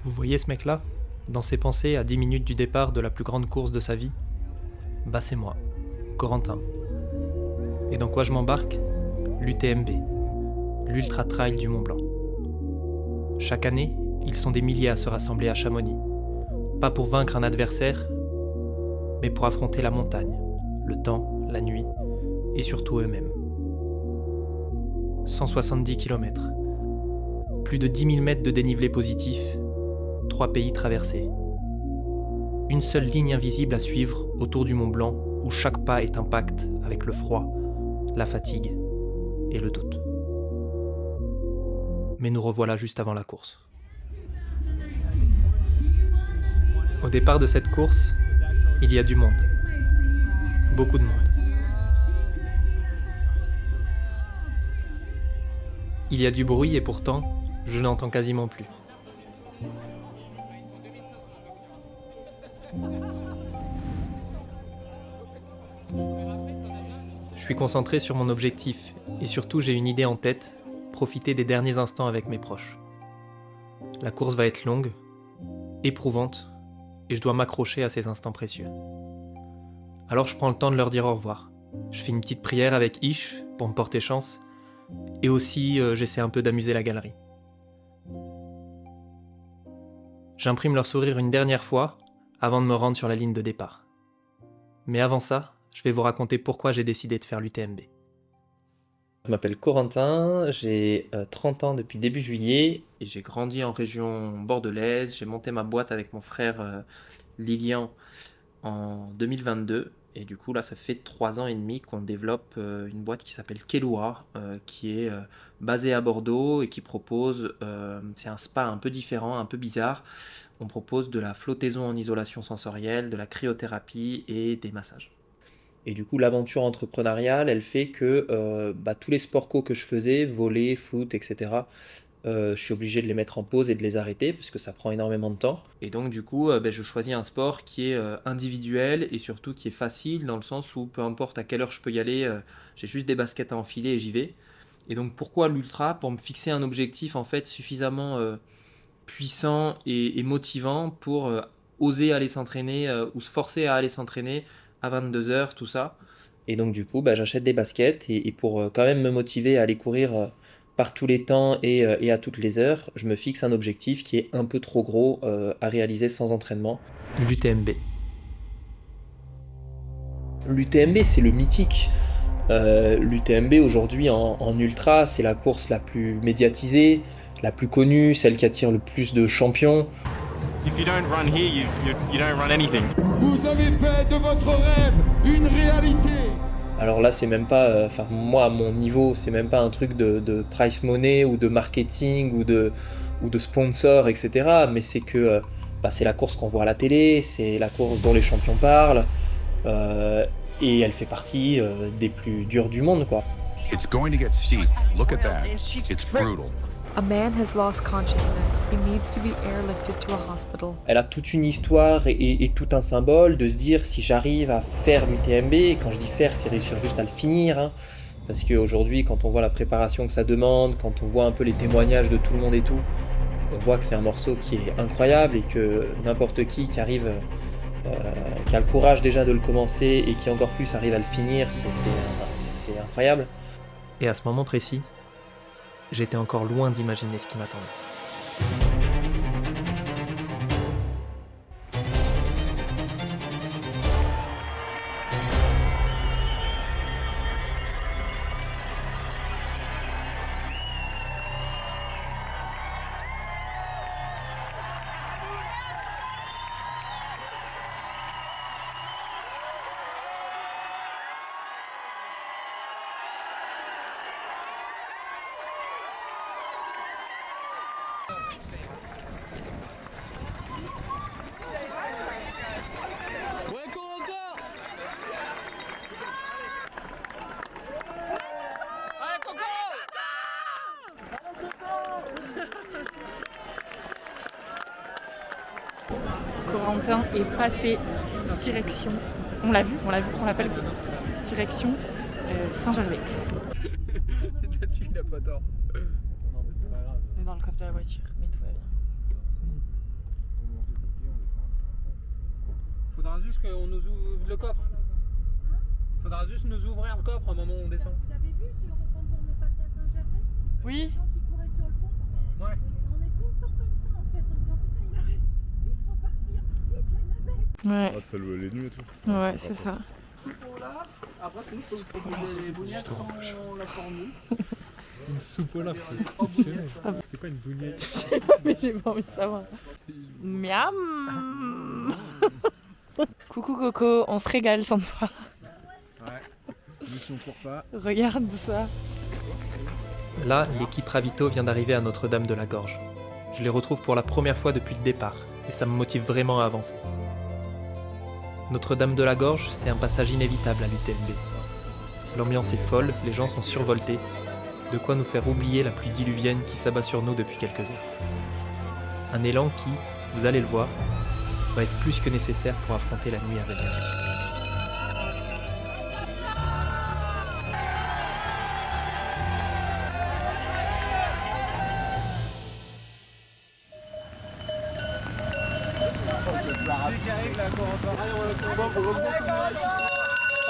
Vous voyez ce mec-là, dans ses pensées à 10 minutes du départ de la plus grande course de sa vie? Bah c'est moi, Corentin. Et dans quoi je m'embarque? L'UTMB, l'Ultra Trail du Mont Blanc. Chaque année, ils sont des milliers à se rassembler à Chamonix. Pas pour vaincre un adversaire, mais pour affronter la montagne, le temps, la nuit, et surtout eux-mêmes. 170 km, plus de 10 000 mètres de dénivelé positif, 3 pays traversés. Une seule ligne invisible à suivre autour du Mont Blanc où chaque pas est un pacte avec le froid, la fatigue et le doute. Mais nous revoilà juste avant la course. Au départ de cette course, il y a du monde. Beaucoup de monde. Il y a du bruit et pourtant, je n'entends quasiment plus. Je suis concentré sur mon objectif et surtout j'ai une idée en tête, profiter des derniers instants avec mes proches. La course va être longue, éprouvante, et je dois m'accrocher à ces instants précieux. Alors je prends le temps de leur dire au revoir. Je fais une petite prière avec Ish pour me porter chance, et aussi j'essaie un peu d'amuser la galerie. J'imprime leur sourire une dernière fois avant de me rendre sur la ligne de départ. Mais avant ça, je vais vous raconter pourquoi j'ai décidé de faire l'UTMB. Je m'appelle Corentin, j'ai 30 ans depuis début juillet et j'ai grandi en région bordelaise. J'ai monté ma boîte avec mon frère Lilian en 2022 et du coup là ça fait 3 ans et demi qu'on développe une boîte qui s'appelle Keloua, qui est basée à Bordeaux et qui propose, c'est un spa un peu différent, un peu bizarre. On propose de la flottaison en isolation sensorielle, de la cryothérapie et des massages. Et du coup, l'aventure entrepreneuriale, elle fait que tous les sports co que je faisais, volley, foot, etc., je suis obligé de les mettre en pause et de les arrêter parce que ça prend énormément de temps. Et donc, du coup, je choisis un sport qui est individuel et surtout qui est facile dans le sens où peu importe à quelle heure je peux y aller, j'ai juste des baskets à enfiler et j'y vais. Et donc, pourquoi l'ultra? Pour me fixer un objectif en fait suffisamment puissant et motivant pour oser aller s'entraîner ou se forcer à aller s'entraîner à 22h, tout ça. Et donc du coup, j'achète des baskets et pour quand même me motiver à aller courir par tous les temps et à toutes les heures, je me fixe un objectif qui est un peu trop gros à réaliser sans entraînement. L'UTMB. L'UTMB, c'est le mythique. L'UTMB aujourd'hui en ultra, c'est la course la plus médiatisée, la plus connue, celle qui attire le plus de champions. If you don't run here, you don't run anything. Vous avez fait de votre rêve une réalité. Alors là, c'est même pas, moi à mon niveau, c'est même pas un truc de price money ou de marketing ou de sponsor, etc. Mais c'est que c'est la course qu'on voit à la télé, c'est la course dont les champions parlent, et elle fait partie des plus dures du monde, quoi. It's going to get steep. Look at that. It's brutal. A man has lost consciousness. He needs to be airlifted to a hospital. Elle a toute une histoire et tout un symbole de se dire si j'arrive à faire l'UTMB, et quand je dis faire, c'est réussir juste à le finir, hein, parce qu'aujourd'hui, quand on voit la préparation que ça demande, quand on voit un peu les témoignages de tout le monde et tout, on voit que c'est un morceau qui est incroyable et que n'importe qui arrive, qui a le courage déjà de le commencer et qui encore plus arrive à le finir, c'est incroyable. Et à ce moment précis, j'étais encore loin d'imaginer ce qui m'attendait. Corentin est passé direction, on l'appelle direction Saint-Gervais. Là-dessus, il a pas tort. Non, mais c'est pas grave. On est dans le coffre de la voiture, mais tout va bien. Faudra juste qu'on nous ouvre le coffre. Faudra juste nous ouvrir le coffre au moment où on descend. Vous avez vu quand on est passé à Saint-Gervais? Oui. Les gens qui couraient sur le pont. Ouais. Et on est tout le temps comme ça en fait, en se disant putain il arrive, vite faut partir, vite la navette. Ouais. Ah, ça louait les nuits et tout. Ouais, c'est ça. Après, c'est nous qui proposer des bougnets sans la cornue. Une soupe au lard, c'est exceptionnel. C'est quoi une bougnette? Je sais pas, mais j'ai pas envie de savoir. Miam. Coucou Coco, on se régale sans toi. Ouais. Mission pour pas. Regarde ça. Là, l'équipe Ravito vient d'arriver à Notre-Dame de la Gorge. Je les retrouve pour la première fois depuis le départ, et ça me motive vraiment à avancer. Notre-Dame de la Gorge, c'est un passage inévitable à l'UTMB. L'ambiance est folle, les gens sont survoltés, de quoi nous faire oublier la pluie diluvienne qui s'abat sur nous depuis quelques heures. Un élan qui, vous allez le voir, va être plus que nécessaire pour affronter la nuit à venir.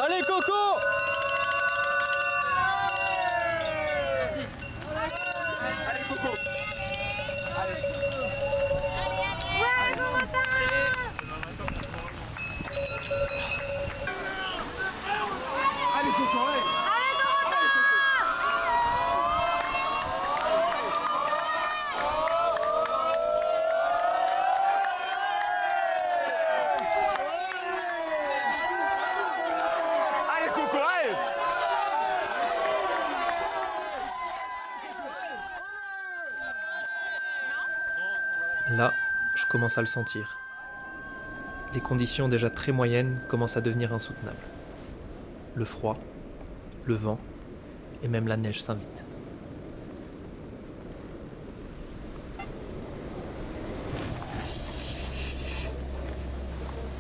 Allez Coco! Allez Coco! Allez Coco, allez! Allez Coco, allez! Là, je commence à le sentir. Les conditions déjà très moyennes commencent à devenir insoutenables. Le froid, le vent et même la neige s'invitent.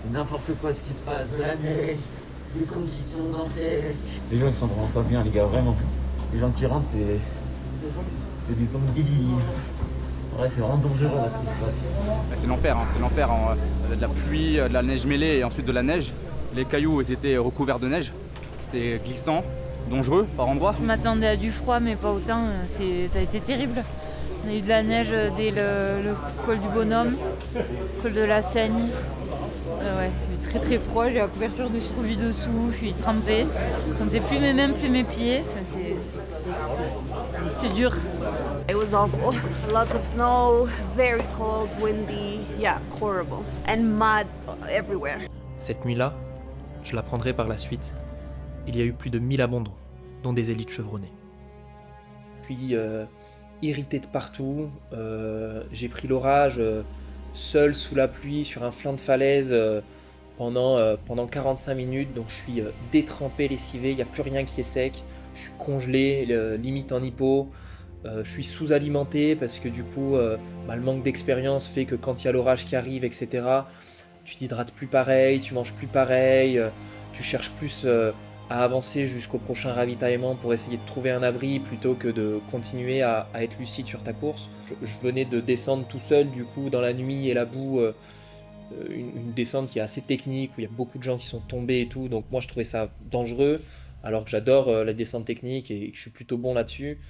C'est n'importe quoi ce qui se passe, de la neige, des conditions dantesques. Les gens ils sont vraiment pas bien les gars, vraiment. Les gens qui rentrent c'est des zombies. Ouais, c'est vraiment dangereux là, ce qui se passe. C'est l'enfer, hein. C'est l'enfer. De la pluie, de la neige mêlée et ensuite de la neige. Les cailloux ils étaient recouverts de neige. C'était glissant, dangereux par endroits. Je m'attendais à du froid mais pas autant, ça a été terrible. On a eu de la neige dès le col du Bonhomme, col de la Seigne. Ouais, il est très froid, j'ai la couverture de survie dessous, je suis trempée. Je ne sentais plus mes mains, plus mes pieds. Enfin, c'est dur. It was awful. Lots of snow, very cold, windy, yeah, horrible. And mud everywhere. Cette nuit-là, je l'apprendrai par la suite, il y a eu plus de 1000 abandons, dont des élites chevronnées. Puis, irrité de partout, j'ai pris l'orage seul sous la pluie sur un flanc de falaise pendant 45 minutes, donc je suis détrempé, lessivé, il n'y a plus rien qui est sec, je suis congelé, limite en hypo. Je suis sous-alimenté parce que du coup, le manque d'expérience fait que quand il y a l'orage qui arrive, etc., tu t'hydrates plus pareil, tu manges plus pareil, tu cherches plus à avancer jusqu'au prochain ravitaillement pour essayer de trouver un abri plutôt que de continuer à être lucide sur ta course. Je venais de descendre tout seul, du coup, dans la nuit et la boue, une descente qui est assez technique, où il y a beaucoup de gens qui sont tombés et tout, donc moi je trouvais ça dangereux, alors que j'adore la descente technique et que je suis plutôt bon là-dessus.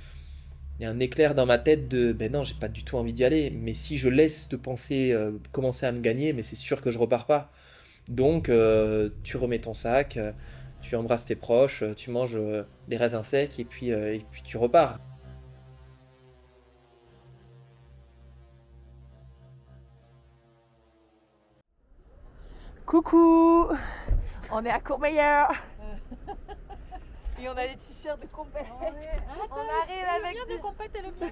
Il y a un éclair dans ma tête de ben non, j'ai pas du tout envie d'y aller, mais si je laisse de penser commencer à me gagner, mais c'est sûr que je repars pas. Donc tu remets ton sac, tu embrasses tes proches, tu manges des raisins secs et puis tu repars. Coucou, on est à Courmayeur. Et on a des t-shirts de compète. On arrive avec du compète et le bien.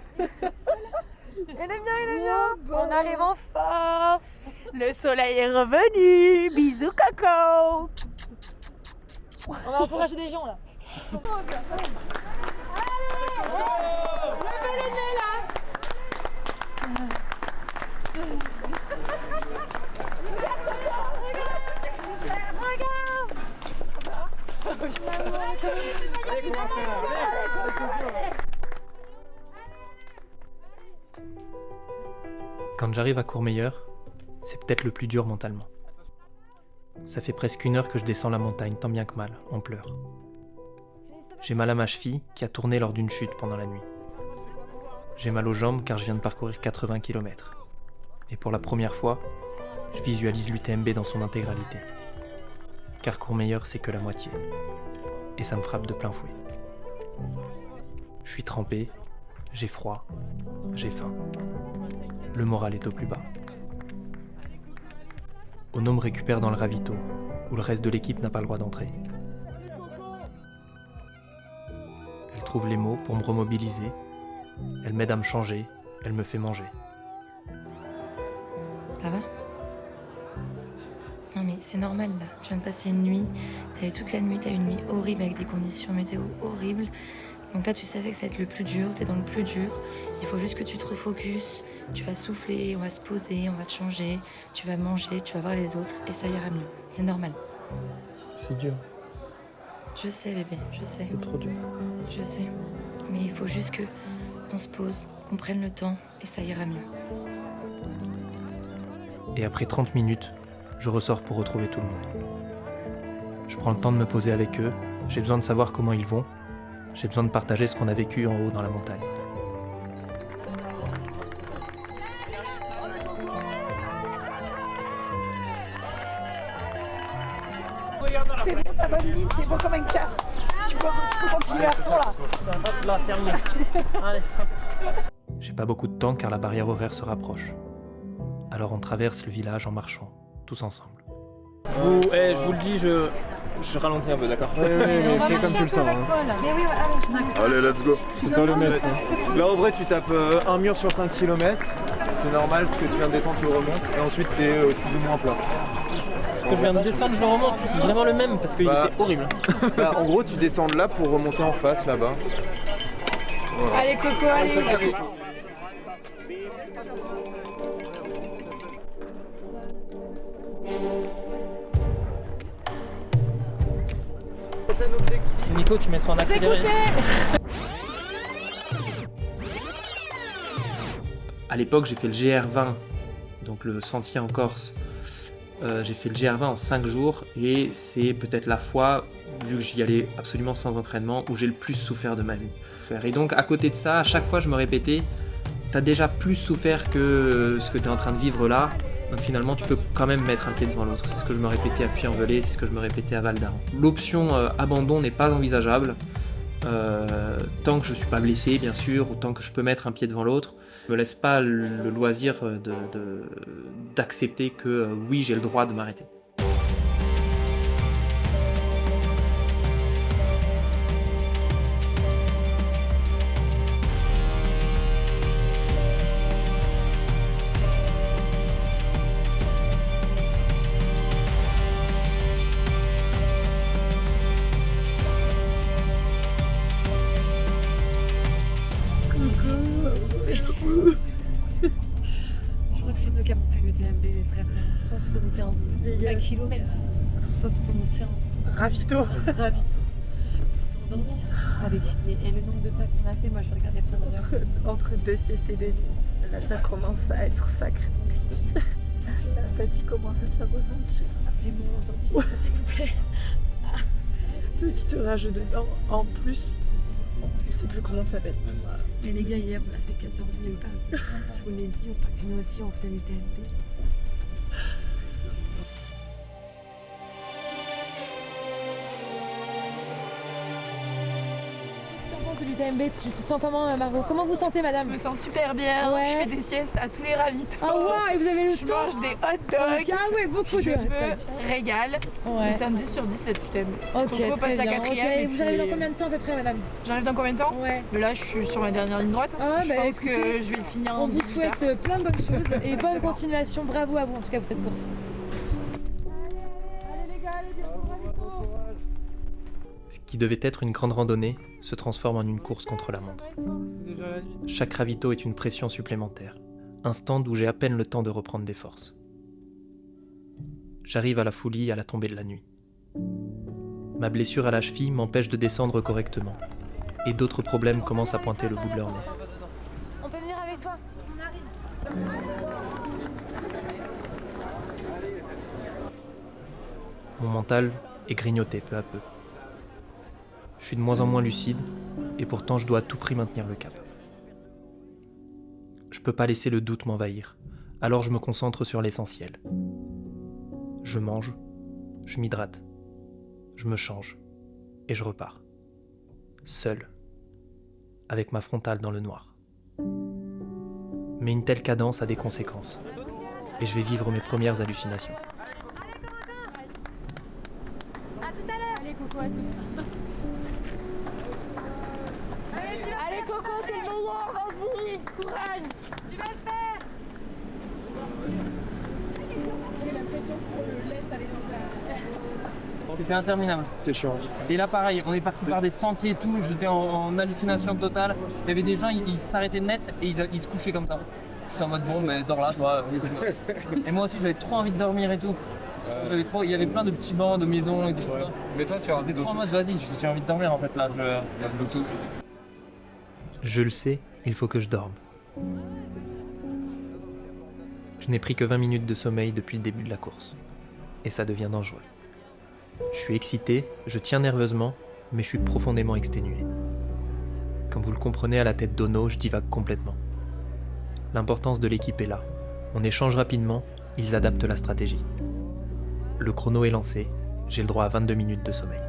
Il est bien. On arrive en force. Le soleil est revenu. Bisous Coco. On va encourager des gens là. Levez le nez là. Quand j'arrive à Courmayeur, c'est peut-être le plus dur mentalement. Ça fait presque 1 heure que je descends la montagne, tant bien que mal, en pleurs. J'ai mal à ma cheville qui a tourné lors d'une chute pendant la nuit. J'ai mal aux jambes car je viens de parcourir 80 km. Et pour la première fois, je visualise l'UTMB dans son intégralité. Car Courmayeur, c'est que la moitié. Et ça me frappe de plein fouet. Je suis trempé, j'ai froid, j'ai faim. Le moral est au plus bas. Ono me récupère dans le ravito, où le reste de l'équipe n'a pas le droit d'entrer. Elle trouve les mots pour me remobiliser, elle m'aide à me changer, elle me fait manger. Ça va? Non mais c'est normal là, tu viens de passer une nuit, t'as eu toute la nuit, t'as eu une nuit horrible avec des conditions météo horribles. Donc là tu savais que ça va être le plus dur, t'es dans le plus dur, il faut juste que tu te refocuses, tu vas souffler, on va se poser, on va te changer, tu vas manger, tu vas voir les autres et ça ira mieux, c'est normal. C'est dur. Je sais bébé, je sais. C'est trop dur. Je sais, mais il faut juste que on se pose, qu'on prenne le temps et ça ira mieux. Et après 30 minutes, je ressors pour retrouver tout le monde. Je prends le temps de me poser avec eux, j'ai besoin de savoir comment ils vont, j'ai besoin de partager ce qu'on a vécu en haut dans la montagne. C'est bon, t'as bonne vie, t'es beau comme un cœur. Tu peux continuer à fond là. Là, terminé. Allez. J'ai pas beaucoup de temps car la barrière horaire se rapproche. Alors on traverse le village en marchant, tous ensemble. Je vous le dis, je ralentis un peu, d'accord? Oui, mais fais comme tu le sens. Allez, let's go. C'est toi le mec. Là, en vrai, tu tapes un mur sur 5 km. C'est normal, ce que tu viens de descendre, tu le remontes. Et ensuite, c'est plus ou moins plat. Ce que je viens de descendre, je le remonte. Vraiment le même, parce qu'il était horrible. En gros, tu descends de là pour remonter en face, là-bas. Voilà. Allez, Coco, allez. Nico, tu mettras en accéléré. À l'époque, j'ai fait le GR20, donc le sentier en Corse. J'ai fait le GR20 en 5 jours et c'est peut-être la fois, vu que j'y allais absolument sans entraînement, où j'ai le plus souffert de ma vie. Et donc à côté de ça, à chaque fois je me répétais, t'as déjà plus souffert que ce que t'es en train de vivre là, donc finalement tu peux quand même mettre un pied devant l'autre. C'est ce que je me répétais à Puy-en-Velay, c'est ce que je me répétais à Val d'Aran. L'option abandon n'est pas envisageable, tant que je suis pas blessé bien sûr, ou tant que je peux mettre un pied devant l'autre. Je me laisse pas le loisir d'accepter que oui, j'ai le droit de m'arrêter. Je crois que c'est nous qui avons fait le TMB, les frères. 175 à kilomètre. 175. Ravito. Ravito. Sans dormir. Avec et le nombre de pas qu'on a fait, moi je regardais sur le Entre 2 siestes et 2 nuits. Là, ça commence à être sacrément critique. La fatigue commence à se faire ressentir. Appelez-moi mon dentiste, s'il vous plaît. Petite rage dedans. En plus, je sais plus comment ça s'appelle. Mais les gars, hier, on a fait 14 000 pas. Je vous l'ai dit, nous aussi, on fait le TMB. Du TMB, tu te sens comment, Margot? Comment vous sentez, madame? Je me sens super bien. Ouais. Je fais des siestes à tous les ravitaux. Ah ouais, et vous avez le temps? Je mange des hot dogs. Ah ouais, beaucoup de hot dogs. Je me régale. Ouais. C'est un 10 sur 10 cette UTMB. Ok, Donc, on très passe la bien. 4e. Ok, vous arrivez dans combien de temps à peu près, madame? J'arrive dans combien de temps? Ouais. Là, je suis sur ma dernière ligne droite. Ah, je bah, pense écoutez, que je vais le finir en on vous 18 heures. souhaite plein de bonnes choses et bonne continuation. Bravo à vous en tout cas pour cette course. Allez les gars, allez bientôt au ravito. Ce qui devait être une grande randonnée se transforme en une course contre la montre. Chaque ravito est une pression supplémentaire, un stand où j'ai à peine le temps de reprendre des forces. J'arrive à la Foulie à la tombée de la nuit. Ma blessure à la cheville m'empêche de descendre correctement, et d'autres problèmes commencent à pointer le bout de leur nez. On peut venir avec toi? On arrive. Mon mental est grignoté peu à peu. Je suis de moins en moins lucide, et pourtant je dois à tout prix maintenir le cap. Je peux pas laisser le doute m'envahir, alors je me concentre sur l'essentiel. Je mange, je m'hydrate, je me change, et je repars. Seul, avec ma frontale dans le noir. Mais une telle cadence a des conséquences, et je vais vivre mes premières hallucinations. À tout à l'heure. Allez, Coco, à tout. Allez, Coco, t'es le meilleur, vas-y, courage. Tu vas le faire. J'ai l'impression qu'on le laisse aller dans la... C'était interminable. C'est chiant. Et là pareil, on est parti par des sentiers et tout, j'étais en hallucination totale. Il y avait des gens, ils s'arrêtaient net et ils se couchaient comme ça. J'étais en mode bon, mais dors là, toi. Et moi aussi j'avais trop envie de dormir et tout. Il y avait plein de petits bancs, de maisons et tout ça. Mais toi, tu as J'étais trop en mode vas-y, j'ai envie de dormir en fait là. Je le sais, il faut que je dorme. Je n'ai pris que 20 minutes de sommeil depuis le début de la course. Et ça devient dangereux. Je suis excité, je tiens nerveusement, mais je suis profondément exténué. Comme vous le comprenez, à la tête d'Ono, je divague complètement. L'importance de l'équipe est là. On échange rapidement, ils adaptent la stratégie. Le chrono est lancé, j'ai le droit à 22 minutes de sommeil.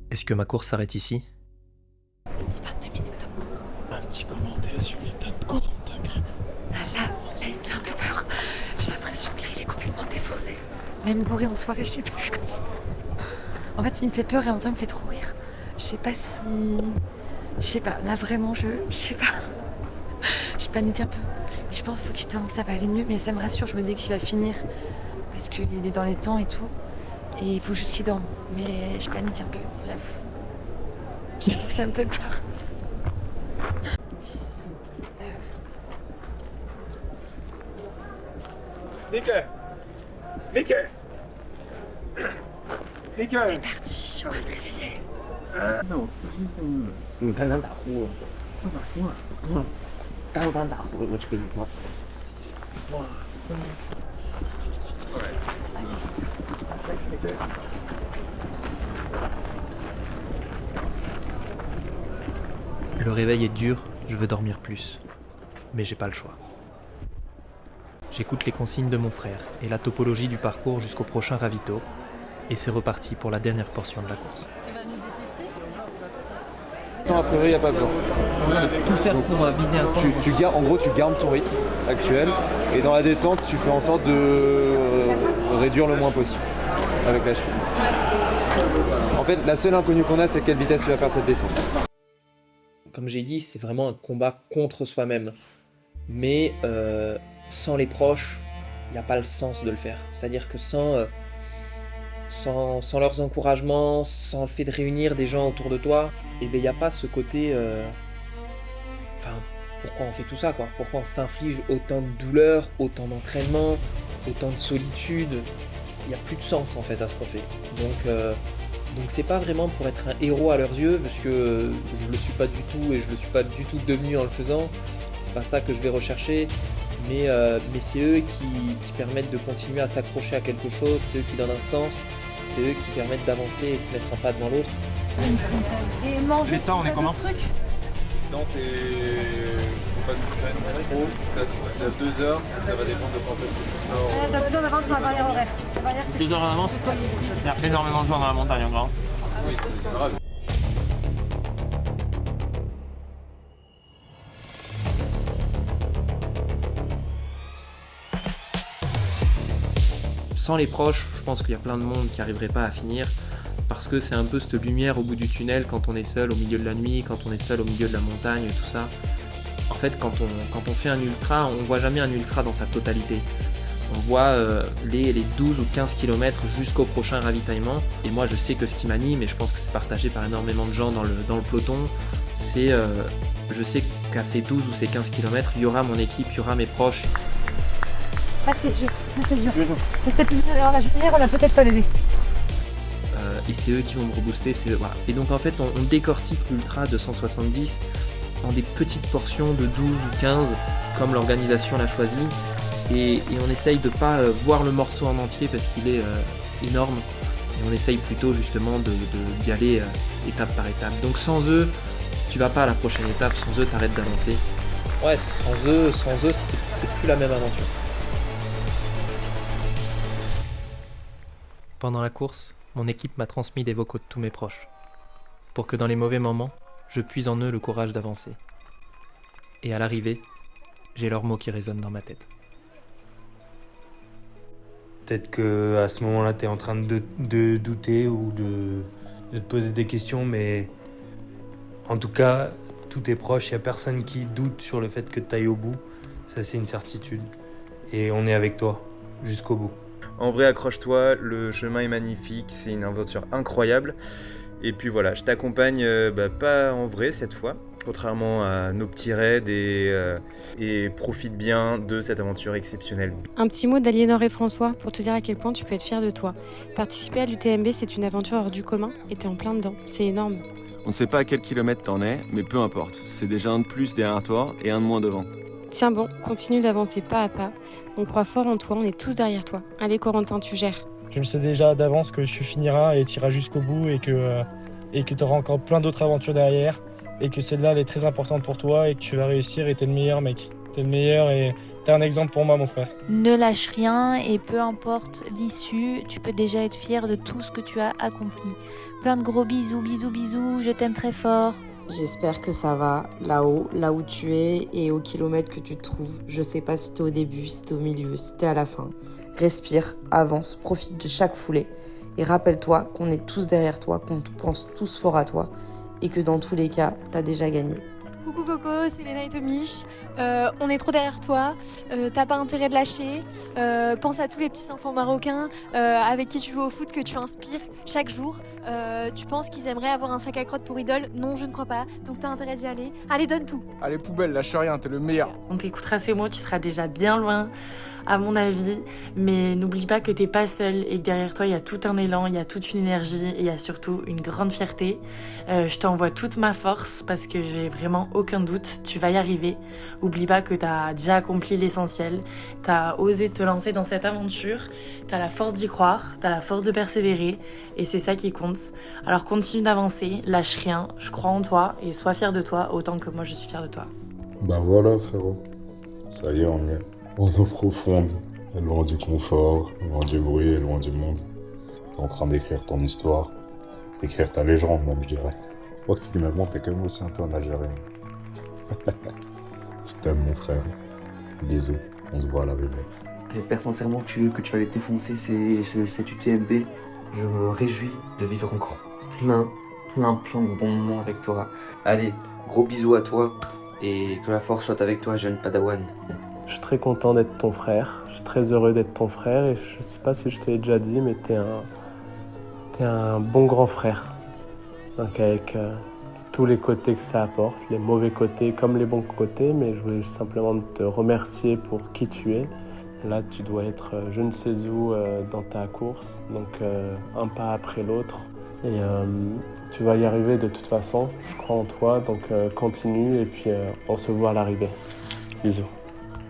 Est-ce que ma course s'arrête ici ? 22 minutes top chrono. Un petit commentaire sur l'état de Corentin Grémont. Là, il me fait un peu peur. J'ai l'impression que là, il est complètement défoncé. Même bourré en soirée, je l'ai pas vu comme ça. En fait, il me fait peur et en même temps, il me fait trop rire. Je sais pas si... Je sais pas, là vraiment, je sais pas. Je panique un peu. Mais je pense qu'il faut qu'il dorme, ça va aller mieux. Mais ça me rassure, je me dis qu'il va finir. Parce qu'il est dans les temps et tout. Et il faut juste qu'il dorme. Mais je panique un peu, j'avoue. J'avoue que ça me fait peur. 10, 9... Nickel. Nickel. Nickel. C'est parti, on va le réveiller. Non,你刚刚打呼了，我打呼了，刚刚打呼，我这个哇塞，哇，真的。Le réveil est dur, je veux dormir plus. Mais j'ai pas le choix. J'écoute les consignes de mon frère et la topologie du parcours jusqu'au prochain ravito, et c'est reparti pour la dernière portion de la course. A priori, il n'y a pas besoin. Tout faire pour viser un temps. En gros, tu gardes ton rythme actuel et dans la descente, tu fais en sorte de réduire le moins possible avec la cheville. En fait, la seule inconnue qu'on a, c'est quelle vitesse tu vas faire cette descente. Comme j'ai dit, c'est vraiment un combat contre soi-même. Mais sans les proches, il n'y a pas le sens de le faire. C'est-à-dire que sans leurs encouragements, sans le fait de réunir des gens autour de toi, il n'y a pas ce côté... pourquoi on fait tout ça, quoi ? Pourquoi on s'inflige autant de douleur, autant d'entraînement, autant de solitude ? Il n'y a plus de sens, en fait, à ce qu'on fait. Donc c'est pas vraiment pour être un héros à leurs yeux, parce que je le suis pas du tout, et je le suis pas du tout devenu en le faisant. C'est pas ça que je vais rechercher. Mais c'est eux qui permettent de continuer à s'accrocher à quelque chose, c'est eux qui donnent un sens, c'est eux qui permettent d'avancer et de mettre un pas devant l'autre. Et manger, les temps, on est comment ? Non, faut pas que tu traînes trop, t'as 2 heures, ça va dépendre de quand est-ce que tu sors. T'as besoin d'avance sur la barrière horaire. La barrière, c'est 2 heures à l'avance. Il y a énormément de gens dans la montagne encore. Oui, mais c'est grave. Sans les proches, je pense qu'il y a plein de monde qui n'arriverait pas à finir, parce que c'est un peu cette lumière au bout du tunnel quand on est seul au milieu de la nuit, quand on est seul au milieu de la montagne et tout ça. En fait, quand on fait un ultra, on voit jamais un ultra dans sa totalité. On voit les 12 ou 15 km jusqu'au prochain ravitaillement. Et moi, je sais que ce qui m'anime, et je pense que c'est partagé par énormément de gens dans le peloton, c'est je sais qu'à ces 12 ou ces 15 km, il y aura mon équipe, il y aura mes proches. Ah, c'est dur. Je sais plus, alors la jubilère, on a peut-être pas l'aider. Et c'est eux qui vont me rebooster. Voilà. Et donc en fait, on décortique l'ultra de 170 en des petites portions de 12 ou 15, comme l'organisation l'a choisi. Et on essaye de pas voir le morceau en entier parce qu'il est énorme. Et on essaye plutôt justement d'y aller étape par étape. Donc sans eux, tu vas pas à la prochaine étape. Sans eux, t'arrêtes d'avancer. Ouais, sans eux, c'est plus la même aventure. Pendant la course, mon équipe m'a transmis des vocaux de tous mes proches, pour que dans les mauvais moments, je puise en eux le courage d'avancer. Et à l'arrivée, j'ai leurs mots qui résonnent dans ma tête. Peut-être qu'à ce moment-là, tu es en train de douter ou de te poser des questions, mais en tout cas, tous tes proches, il n'y a personne qui doute sur le fait que tu ailles au bout. Ça, c'est une certitude. Et on est avec toi, jusqu'au bout. En vrai, accroche-toi, le chemin est magnifique, c'est une aventure incroyable. Et puis voilà, je t'accompagne pas en vrai cette fois, contrairement à nos petits raids et profite bien de cette aventure exceptionnelle. Un petit mot d'Aliénor et François pour te dire à quel point tu peux être fier de toi. Participer à l'UTMB, c'est une aventure hors du commun et t'es en plein dedans, c'est énorme. On ne sait pas à quel kilomètre t'en es, mais peu importe, c'est déjà un de plus derrière toi et un de moins devant. Tiens bon, continue d'avancer pas à pas. On croit fort en toi, on est tous derrière toi. Allez Corentin, tu gères. Je le sais déjà d'avance que tu finiras et tu iras jusqu'au bout et que tu auras encore plein d'autres aventures derrière et que celle-là elle est très importante pour toi et que tu vas réussir et t'es le meilleur mec. T'es le meilleur et t'es un exemple pour moi mon frère. Ne lâche rien et peu importe l'issue, tu peux déjà être fier de tout ce que tu as accompli. Plein de gros bisous, je t'aime très fort. J'espère que ça va là-haut, là où tu es et au kilomètre que tu te trouves. Je sais pas si t'es au début, si t'es au milieu, si t'es à la fin. Respire, avance, profite de chaque foulée et rappelle-toi qu'on est tous derrière toi, qu'on pense tous fort à toi et que dans tous les cas, t'as déjà gagné. Coucou Coco, c'est Léna et Tomiche. On est trop derrière toi. T'as pas intérêt de lâcher. Pense à tous les petits enfants marocains avec qui tu joues au foot, que tu inspires chaque jour. Tu penses qu'ils aimeraient avoir un sac à crottes pour idole? Non, je ne crois pas. Donc t'as intérêt d'y aller. Allez, donne tout. Allez, poubelle, lâche rien, t'es le meilleur. On t'écoutera ces mots, tu seras déjà bien loin, à mon avis. Mais n'oublie pas que t'es pas seul et que derrière toi, il y a tout un élan, il y a toute une énergie et il y a surtout une grande fierté. Je t'envoie toute ma force parce que j'ai vraiment aucun doute, tu vas y arriver. Oublie pas que t'as déjà accompli l'essentiel, t'as osé te lancer dans cette aventure, t'as la force d'y croire, t'as la force de persévérer et c'est ça qui compte. Alors continue d'avancer, lâche rien, je crois en toi et sois fier de toi autant que moi je suis fière de toi. Bah voilà frérot, ça y est, on est en eau profonde, loin du confort, loin du bruit et loin du monde. T'es en train d'écrire ton histoire, d'écrire ta légende même je dirais. Moi finalement t'es quand même aussi un peu un Algérien. Je t'aime mon frère. Bisous, on se voit à l'arrivée. J'espère sincèrement que tu vas aller défoncer cette UTMB. Je me réjouis de vivre encore plein de bons moments avec toi. Allez, gros bisous à toi et que la force soit avec toi, jeune Padawan. Je suis très content d'être ton frère, je suis très heureux d'être ton frère et je sais pas si je te l'ai déjà dit mais t'es un bon grand frère. Donc avec tous les côtés que ça apporte, les mauvais côtés comme les bons côtés, mais je voulais simplement te remercier pour qui tu es. Là, tu dois être je ne sais où dans ta course, donc un pas après l'autre. Et tu vas y arriver de toute façon, je crois en toi, donc continue et puis on se voit à l'arrivée. Bisous.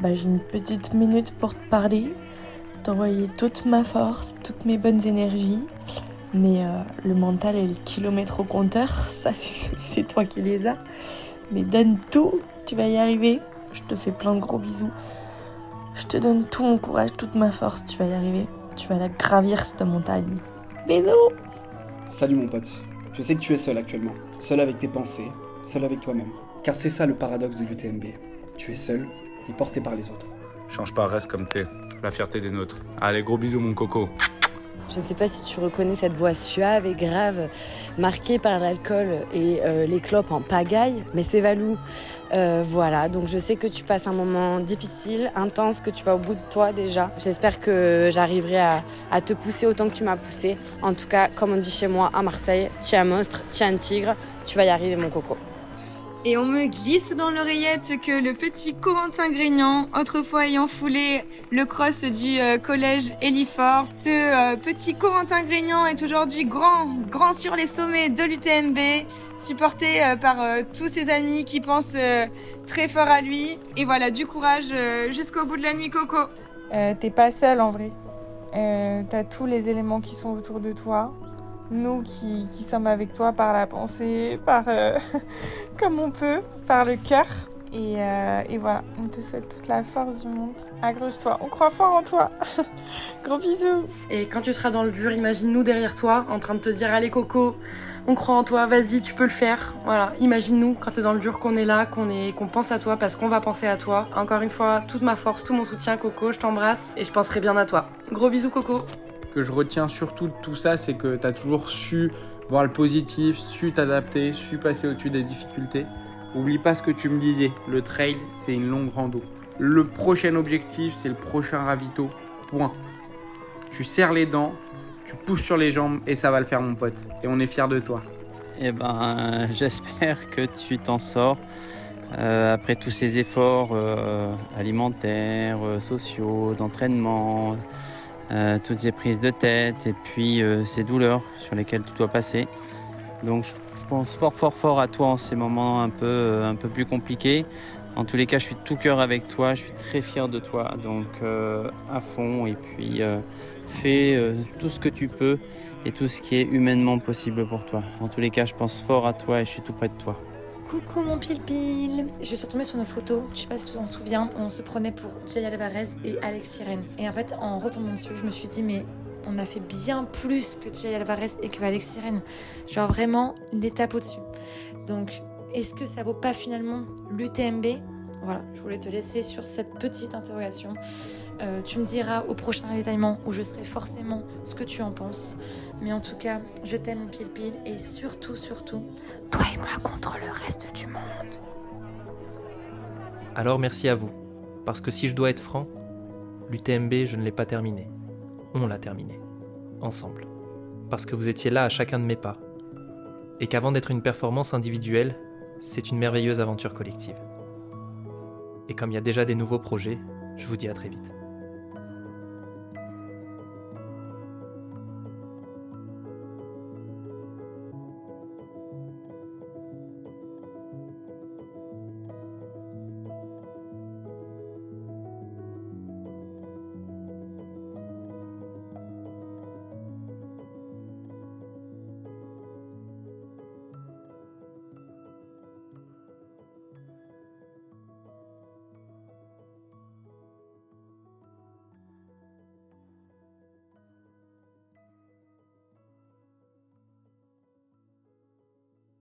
J'ai une petite minute pour te parler, t'envoyer toute ma force, toutes mes bonnes énergies. Mais le mental et les kilomètres au compteur, ça c'est toi qui les as. Mais donne tout, tu vas y arriver. Je te fais plein de gros bisous. Je te donne tout mon courage, toute ma force, tu vas y arriver. Tu vas la gravir cette montagne. Bisous. Salut mon pote. Je sais que tu es seul actuellement. Seul avec tes pensées, seul avec toi-même. Car c'est ça le paradoxe de l'UTMB. Tu es seul et porté par les autres. Change pas, reste comme t'es. La fierté des nôtres. Allez, gros bisous mon coco. Je ne sais pas si tu reconnais cette voix suave et grave, marquée par l'alcool et les clopes en pagaille, mais c'est Valou. Voilà, donc je sais que tu passes un moment difficile, intense, que tu vas au bout de toi déjà. J'espère que j'arriverai à te pousser autant que tu m'as poussé. En tout cas, comme on dit chez moi à Marseille, tu es un monstre, tu es un tigre, tu vas y arriver mon coco. Et on me glisse dans l'oreillette que le petit Corentin Grignan, autrefois ayant foulé le cross du collège Elifort, ce petit Corentin Grignan est aujourd'hui grand sur les sommets de l'UTMB, supporté par tous ses amis qui pensent très fort à lui. Et voilà, du courage jusqu'au bout de la nuit, Coco. T'es pas seul en vrai. T'as tous les éléments qui sont autour de toi. Nous qui sommes avec toi par la pensée, par comme on peut, par le cœur. Et voilà, on te souhaite toute la force du monde. Accroche-toi, on croit fort en toi. Gros bisous. Et quand tu seras dans le dur, imagine-nous derrière toi, en train de te dire « Allez Coco, on croit en toi, vas-y, tu peux le faire ». Voilà, imagine-nous quand t'es dans le dur, qu'on est là, qu'on pense à toi parce qu'on va penser à toi. Encore une fois, toute ma force, tout mon soutien, Coco, je t'embrasse et je penserai bien à toi. Gros bisous, Coco. Que je retiens surtout de tout ça, c'est que tu as toujours su voir le positif, su t'adapter, su passer au-dessus des difficultés. Oublie pas ce que tu me disais, le trail, c'est une longue rando. Le prochain objectif, c'est le prochain ravito, point. Tu serres les dents, tu pousses sur les jambes et ça va le faire mon pote. Et on est fiers de toi. Eh ben, j'espère que tu t'en sors. Après tous ces efforts alimentaires, sociaux, d'entraînement, toutes ces prises de tête et puis ces douleurs sur lesquelles tu dois passer. Donc je pense fort à toi en ces moments un peu plus compliqués. En tous les cas, je suis de tout cœur avec toi, je suis très fier de toi. Donc à fond et puis fais tout ce que tu peux et tout ce qui est humainement possible pour toi. En tous les cas, je pense fort à toi et je suis tout près de toi. Coucou mon pile-pile. Je suis retombée sur une photo, je sais pas si tu t'en souviens, on se prenait pour Jay Alvarez et Alex Sirène. Et en fait, en retombant dessus, je me suis dit, mais on a fait bien plus que Jay Alvarez et que Alex Sirène. Genre vraiment l'étape au-dessus. Donc, est-ce que ça vaut pas finalement l'UTMB ? Voilà, je voulais te laisser sur cette petite interrogation. Tu me diras au prochain ravitaillement où je serai forcément ce que tu en penses. Mais en tout cas, je t'aime mon pile-pile et surtout, toi et moi contre le reste du monde. Alors merci à vous, parce que si je dois être franc, l'UTMB je ne l'ai pas terminé. On l'a terminé, ensemble. Parce que vous étiez là à chacun de mes pas. Et qu'avant d'être une performance individuelle, c'est une merveilleuse aventure collective. Et comme il y a déjà des nouveaux projets, je vous dis à très vite.